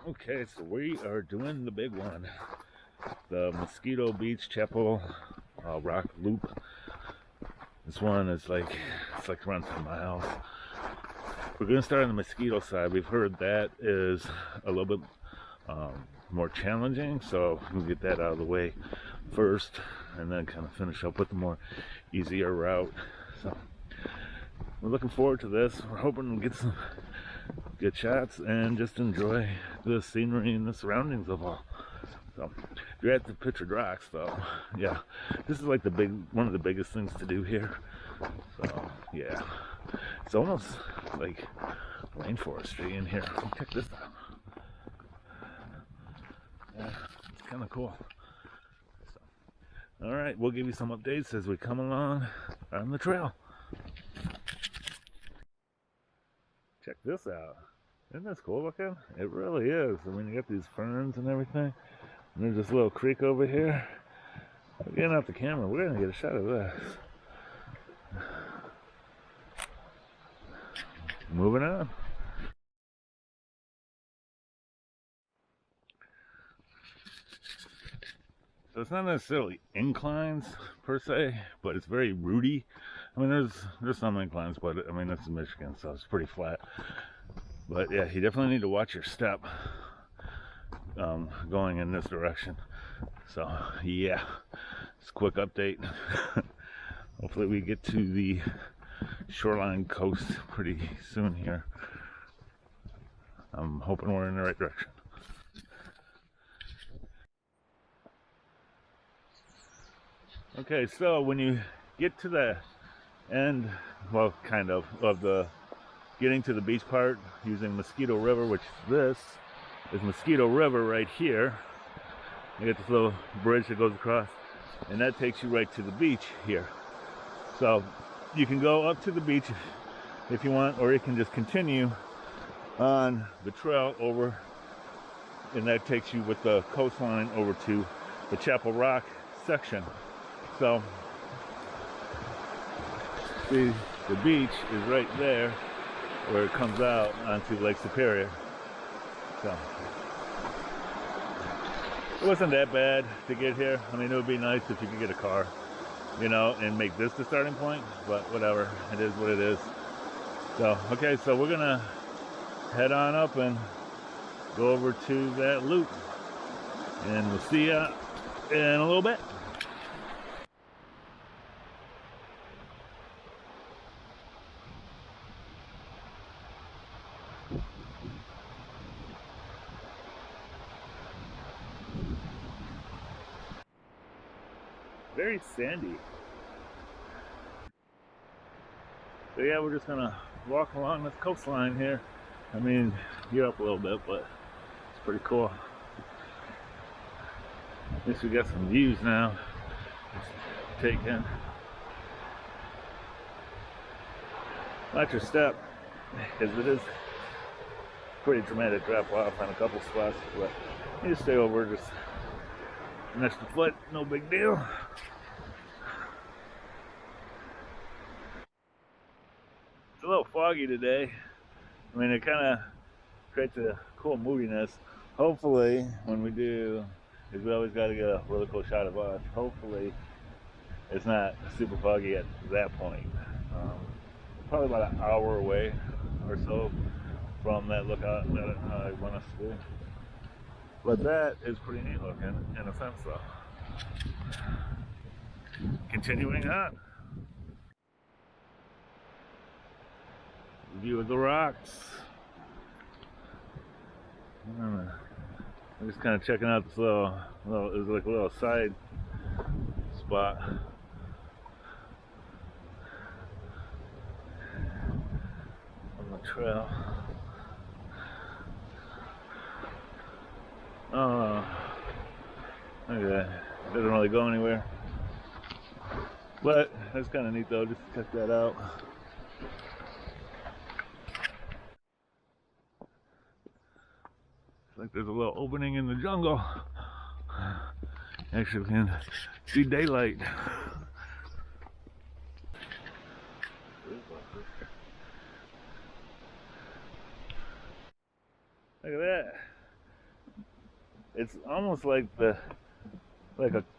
Okay, so we are doing the big one. The Mosquito Beach Chapel Rock Loop. This one is like, it's like around 10 miles. We're gonna start on the Mosquito side. We've heard that is a little bit more challenging, so we'll get that out of the way first and then kind of finish up with the more easier route. So we're looking forward to this. We're hoping to get some good shots and just enjoy the scenery and the surroundings of all. So you're at the Pictured Rocks though. Yeah, this is like one of the biggest things to do here. So yeah, it's almost like rainforestry in here. Check this out. Yeah, it's kind of cool. So, all right, we'll give you some updates as we come along on the trail. Check this out. Isn't this cool looking? It really is. I mean, you got these ferns and everything. And there's this little creek over here. We're getting off the camera. We're going to get a shot of this. Moving on. So it's not necessarily inclines per se, but it's very rooty. I mean, there's some inclines, but I mean, this is Michigan, so it's pretty flat. But yeah, you definitely need to watch your step going in this direction. So yeah, it's a quick update. Hopefully we get to the shoreline coast pretty soon here. I'm hoping we're in the right direction. Okay, so when you get to the end, well, kind of the getting to the beach part using Mosquito River, which this is Mosquito River right here. You get this little bridge that goes across, and that takes you right to the beach here. So you can go up to the beach if you want, or you can just continue on the trail over, and that takes you with the coastline over to the Chapel Rock section. So the beach is right there where it comes out onto Lake Superior. So it wasn't that bad to get here. I mean, it would be nice if you could get a car, you know, and make this the starting point, but whatever, it is what it is. So, okay, so we're gonna head on up and go over to that loop, and we'll see ya in a little bit. Very sandy. So yeah, we're just gonna walk along this coastline here. I mean, you're up a little bit, but it's pretty cool. At least we got some views now. Take in. Watch your step, because it is pretty dramatic drop off on a couple spots, but you just stay over, just an extra foot, no big deal. It's a little foggy today. I mean, it kind of creates a cool moodiness. Hopefully, when we do, because we always got to get a really cool shot of us, hopefully it's not super foggy at that point. Probably about an hour away or so from that lookout that I want us to do. But that is pretty neat looking in a sense though. Continuing on. View of the rocks. I'm just kind of checking out this little it was like a little side spot. On the trail. Oh, look at that. It doesn't really go anywhere. But that's kind of neat though, just to check that out. It's like there's a little opening in the jungle. Actually, we can see daylight. Look at that. It's almost like a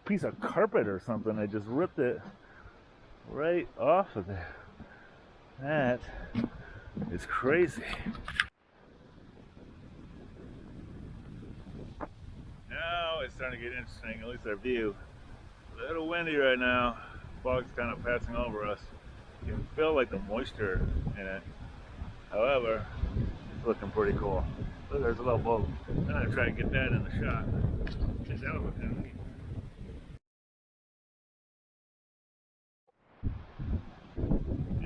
piece of carpet or something. I just ripped it right off of there. That is crazy. Now it's starting to get interesting, at least our view. A little windy right now. Fog's kind of passing over us. You can feel like the moisture in it. However, it's looking pretty cool. Look, there's a little boat. I'm gonna try to get that in the shot. I think that'll look kind of neat.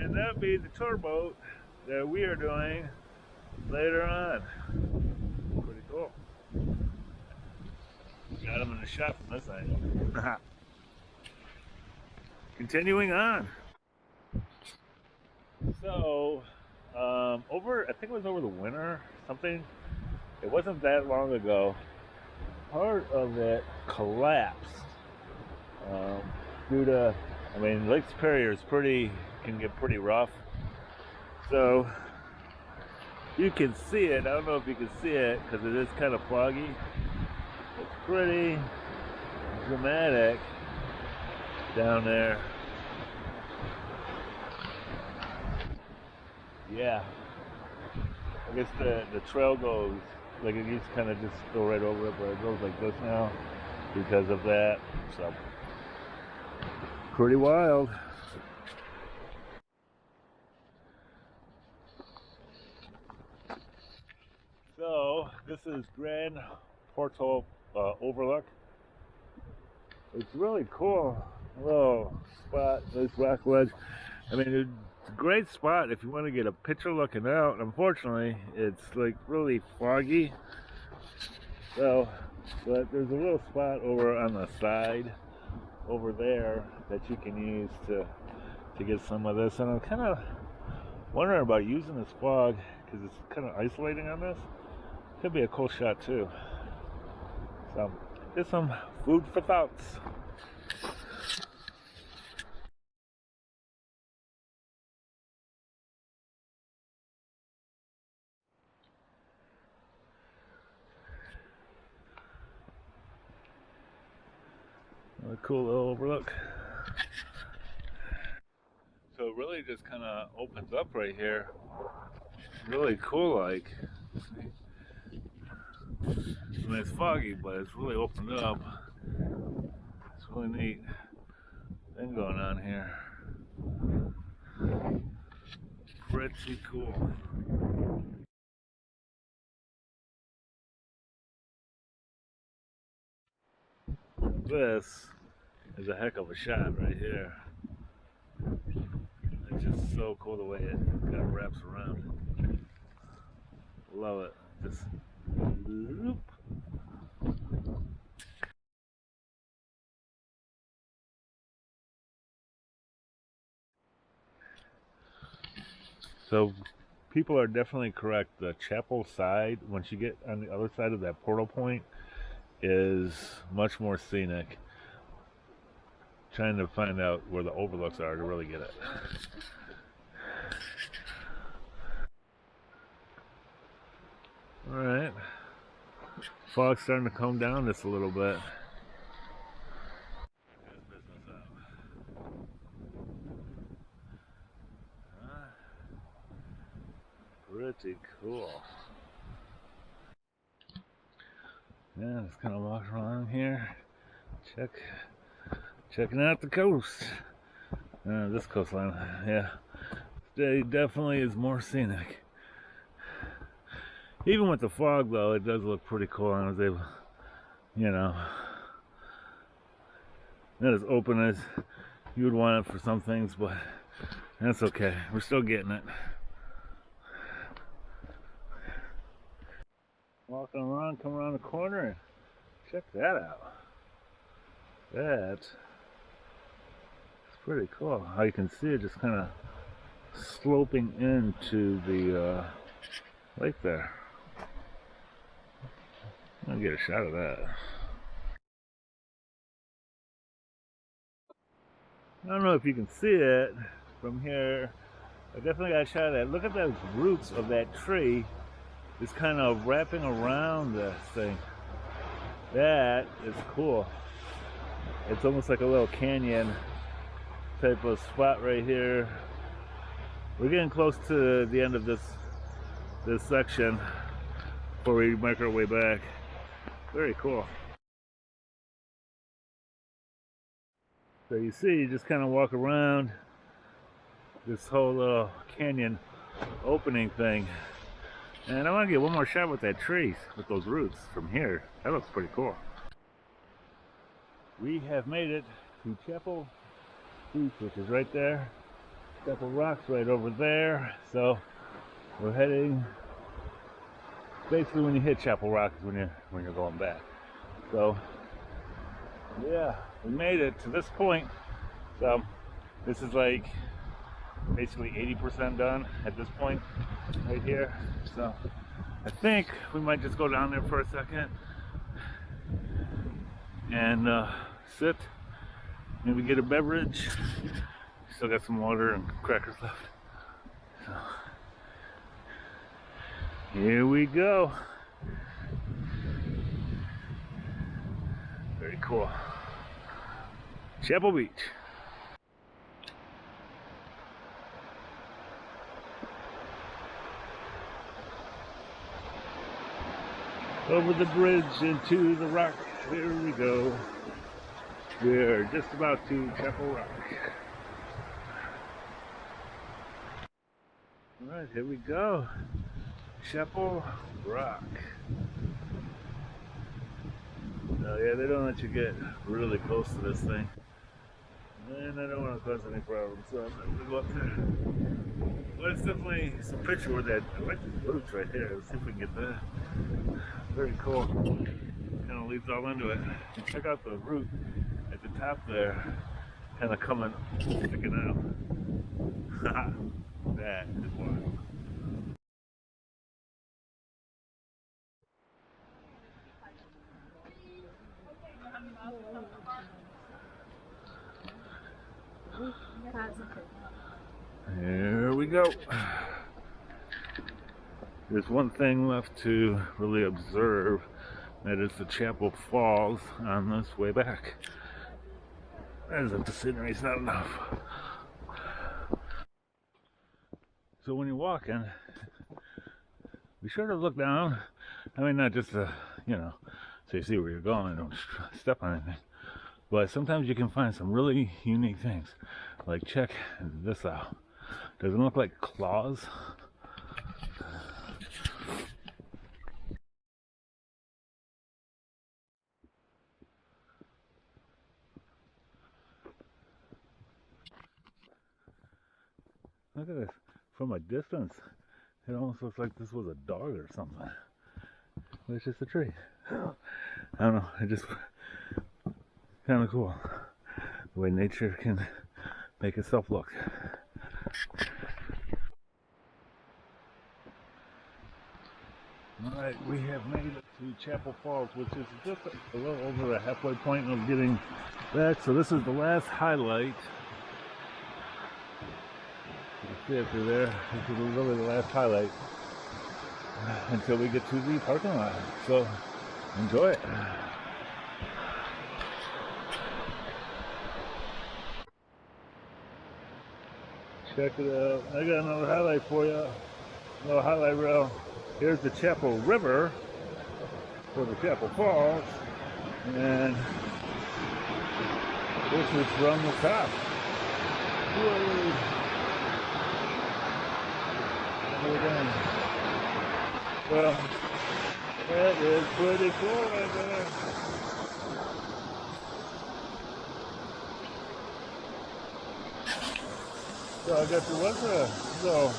And that'll be the tour boat that we are doing later on. Pretty cool. Got him in the shot from this angle. Continuing on. So, I think it was over the winter, something. It wasn't that long ago. Part of it collapsed due to, Lake Superior is can get pretty rough. So, you can see it. I don't know if you can see it because it is kind of foggy. It's pretty dramatic down there. Yeah. I guess the trail goes, like it used to kind of just go right over it, but it goes like this now because of that. So, pretty wild. So, this is Grand Portal Overlook. It's really cool. A little spot, this rock ledge. It's a great spot if you want to get a picture looking out. Unfortunately, it's like really foggy. So, but there's a little spot over on the side over there that you can use to get some of this. And I'm kind of wondering about using this fog because it's kind of isolating on this. Could be a cool shot too. So, just some food for thoughts. A cool little overlook. So it really just kind of opens up right here. Really cool, like. It's foggy, but it's really opened up. It's really neat thing going on here. Pretty cool. This is a heck of a shot right here. It's just so cool the way it kind of wraps around. Love it. Just whoop. So people are definitely correct. The chapel side, once you get on the other side of that portal point, is much more scenic. Trying to find out where the overlooks are to really get it. Alright. Fog's starting to come down just a little bit. Pretty cool. Yeah, just kind of walk around here. Checking out the coast. This coastline, yeah. Today definitely is more scenic. Even with the fog though, it does look pretty cool. I was able, not as open as you would want it for some things, but that's okay. We're still getting it. Walking around, come around the corner, check that out. That's pretty cool. How you can see it just kind of sloping into the lake there. I'll get a shot of that. I don't know if you can see it from here. I definitely got a shot of that. Look at those roots of that tree. It's kind of wrapping around this thing. That is cool. It's almost like a little canyon type of spot right here. We're getting close to the end of this section before we make our way back. Very cool. So you see, you just kind of walk around this whole little canyon opening thing. And I want to get one more shot with that tree, with those roots from here. That looks pretty cool. We have made it to Chapel Beach, which is right there. Chapel Rock's right over there. So we're heading, basically when you hit Chapel Rock is when you're going back. So yeah, we made it to this point. So this is like basically 80% done at this point right here. So I think we might just go down there for a second and sit, maybe get a beverage. Still got some water and crackers left. So here we go. Very cool. Chapel Beach. Over the bridge into the rock. Here we go. We're just about to Chapel Rock. Alright, here we go. Chapel Rock. Oh yeah, they don't let you get really close to this thing. And I don't want to cause any problems, so I'm not going to go up there. But it's definitely some picture with that. I like the roots right here. Let's see if we can get that. Very cool. Kind of leads all into it. And check out the root at the top there. Kind of coming, sticking out. That is wild. Here we go. There's one thing left to really observe, that is the Chapel Falls on this way back. As if the scenery's not enough. So when you're walking, be sure to look down. I mean, not just to, so you see where you're going and don't step on anything. But sometimes you can find some really unique things. Like, check this out. Doesn't it look like claws? Look at this. From a distance, it almost looks like this was a dog or something. But it's just a tree. I don't know. It just kind of cool. The way nature can make itself look. Alright, we have made it to Chapel Falls, which is just a little over the halfway point of getting back. So this is the last highlight. You can see it through there. This is really the last highlight until we get to the parking lot. So enjoy it. Check it out. I got another highlight for you. Another highlight reel. Here's the Chapel River for the Chapel Falls. And this is from the top. Whoa. Well, that is pretty cool right there. So I guess it was a little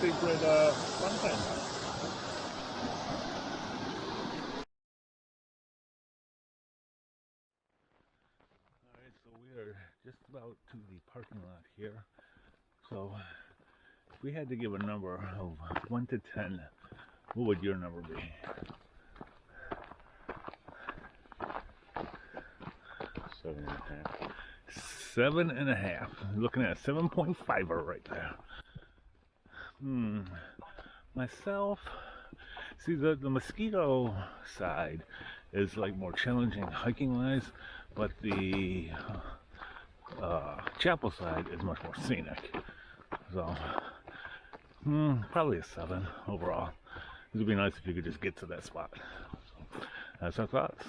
secret fun thing. Alright, so we are just about to the parking lot here. So if we had to give a number of 1 to 10, what would your number be? 7.5. 7.5. Looking at a 7.5er right there. Myself, see the mosquito side is like more challenging hiking wise, but the chapel side is much more scenic. So probably a 7 overall. It would be nice if you could just get to that spot. So, that's our thoughts.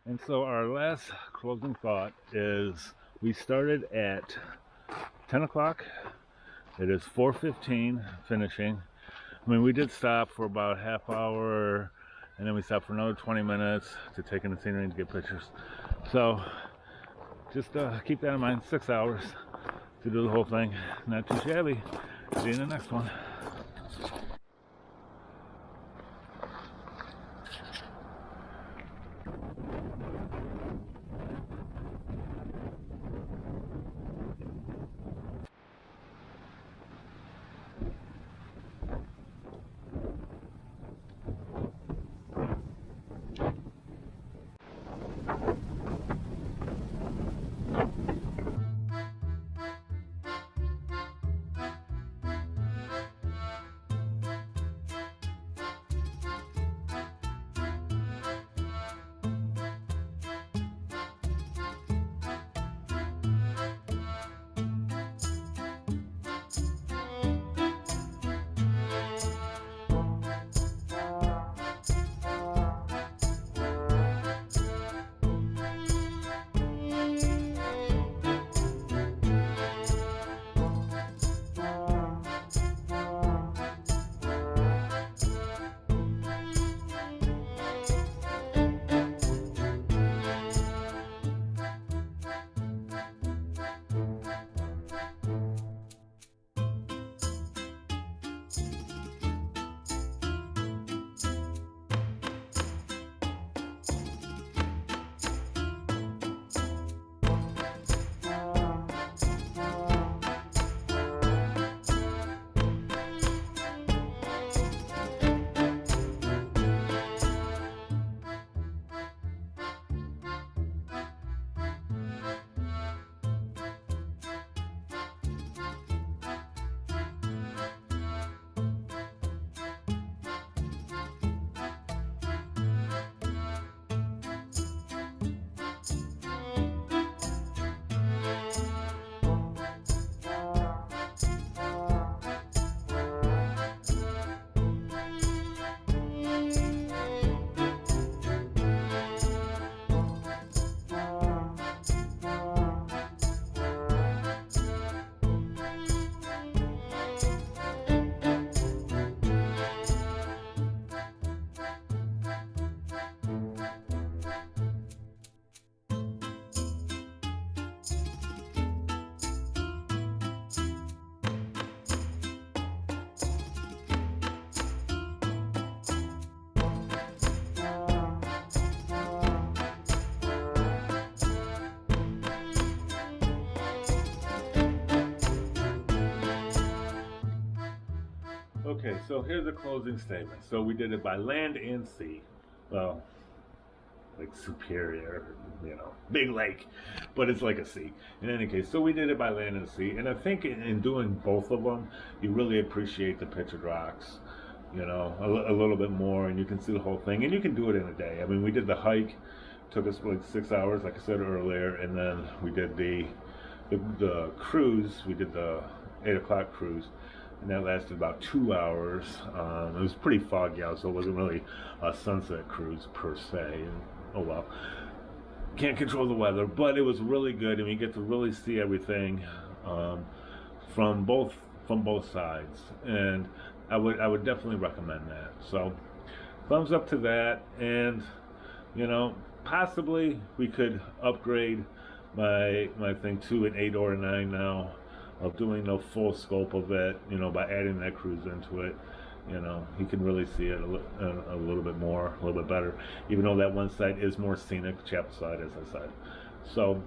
And so our last closing thought is we started at 10 o'clock. It is 4:15 finishing. I mean, we did stop for about a half hour, and then we stopped for another 20 minutes to take in the scenery and to get pictures. So just keep that in mind. 6 hours to do the whole thing. Not too shabby. See you in the next one. Okay, so here's a closing statement. So we did it by land and sea. Well, like Superior, big lake, but it's like a sea. In any case, so we did it by land and sea, and I think in doing both of them, you really appreciate the pictured rocks, a little bit more, and you can see the whole thing, and you can do it in a day. I mean, we did the hike, took us like 6 hours, like I said earlier, and then we did the cruise. We did the 8 o'clock cruise, and that lasted about 2 hours. It was pretty foggy out, so it wasn't really a sunset cruise per se. And, oh well, can't control the weather, but it was really good, and we get to really see everything from both sides, and I would definitely recommend that. So, thumbs up to that, and possibly we could upgrade my thing to an 8 or a 9 now, of doing the full scope of it, by adding that cruise into it. You can really see it a little bit more, a little bit better, even though that one side is more scenic, the chapel side, as I said. So,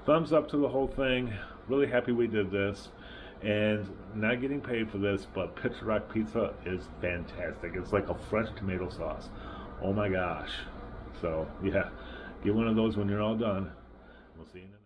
thumbs up to the whole thing. Really happy we did this, and not getting paid for this, but Picture Rock Pizza is fantastic. It's like a fresh tomato sauce. Oh my gosh. So, yeah, get one of those when you're all done. We'll see you in the